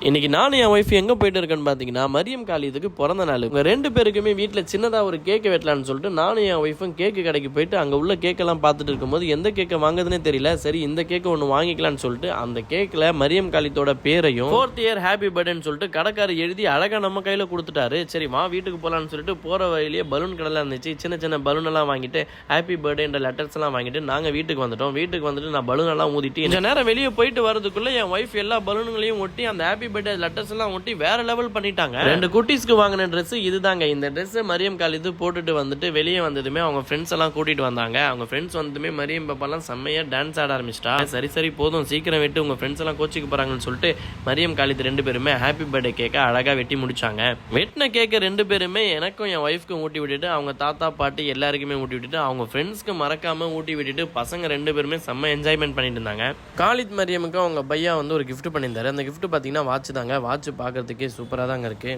இன்னைக்கு நானும் என் ஒய்ஃப் எங்கே போயிட்டு இருக்கேன்னு பார்த்தீங்கன்னா மரியம் காலிதுக்கு பிறந்த நாள். உங்கள் 2 பேருக்குமே வீட்டில் சின்னதாக ஒரு கேக்கு வெட்டலான்னு சொல்லிட்டு நானும் என் ஒய்ஃபும் கேக்கு கடைக்கு போயிட்டு அங்கே உள்ள கேக்கெல்லாம் பார்த்துட்டு இருக்கும்போது எந்த கேக்கை வாங்குதுன்னே தெரியல. சரி இந்த கேக்கை ஒன்று வாங்கிக்கலான்னு சொல்லிட்டு அந்த கேக்கில் மரியம் காலித்தோட பேரையும் 4th இயர் ஹாப்பி பர்த்டேன்னு சொல்லிட்டு கடைக்காரர் எழுதி அழகாக நம்ம கையில் கொடுத்துட்டாரு. சரி வா வீட்டுக்கு போகலான்னு சொல்லிட்டு போகிற வழியிலேயே பலூன் கடைலாம் இருந்துச்சு. சின்ன சின்ன பலூன் எல்லாம் வாங்கிட்டு ஹாப்பி பர்த்டேன்ற லெட்டர்ஸ் எல்லாம் வாங்கிட்டு நாங்கள் வீட்டுக்கு வந்துட்டோம். வீட்டுக்கு வந்துட்டு நான் பலூன் எல்லாம் ஊதிட்டு இந்த நேரம் வெளியே போயிட்டு வரதுக்குள்ள என் ஒய்ஃப் எல்லா பலூன்களையும் ஒட்டி அந்த ஹாப்பி பர்த்டே லெட்டர்ஸ் எல்லாம் ஒட்டி வேற லெவல் பண்ணிட்டாங்க. 2 குட்டீஸ்க்கு வாங்கின ட்ரெஸ் இதுதாங்க. இந்த ட்ரெஸ் மரியம் காலிது போட்டுட்டு வந்துட்டு வெளியே வந்ததுமே அவங்க ஃப்ரெண்ட்ஸ் எல்லாம் கூட்டிட்டு வந்தாங்க. அவங்க ஃப்ரெண்ட்ஸ் வந்ததுமே மரியம் பாப்பாலாம் செம்மையா டான்ஸ் ஆட ஆரம்பிச்சிட்டா. சரி போதும் சீக்கிரம் வெட்டு, உங்க ஃப்ரெண்ட்ஸ் எல்லாம் கோச்சிக்கு போறாங்கன்னு சொல்லிட்டு மரியம் காலிது 2 பேருமே ஹாப்பி பர்த்டே கேக்க அழகா வெட்டி முடிச்சாங்க. வெட்டின கேக்க 2 பேருமே எனக்கும் என் ஒய்ஃப்க்கும் ஊட்டி விட்டுட்டு அவங்க தாத்தா பாட்டி எல்லாருக்குமே ஊட்டி விட்டுட்டு அவங்க ஃப்ரெண்ட்ஸ்க்கு மறக்காம ஊட்டி விட்டுட்டு பசங்க 2 பேருமே செம்ம என்ஜாய்மெண்ட் பண்ணிட்டு இருந்தாங்க. காலித் மரியமுக்கு அவங்க பையா வந்து ஒரு கிஃப்ட் பண்ணியிருந்தாரு. அந்த கிஃப்ட் பார்த்தீங்கன்னா வாட்ச் தாங்க. வாட்ச் பார்க்கறதுக்கே சூப்பராக தாங்க இருக்கு.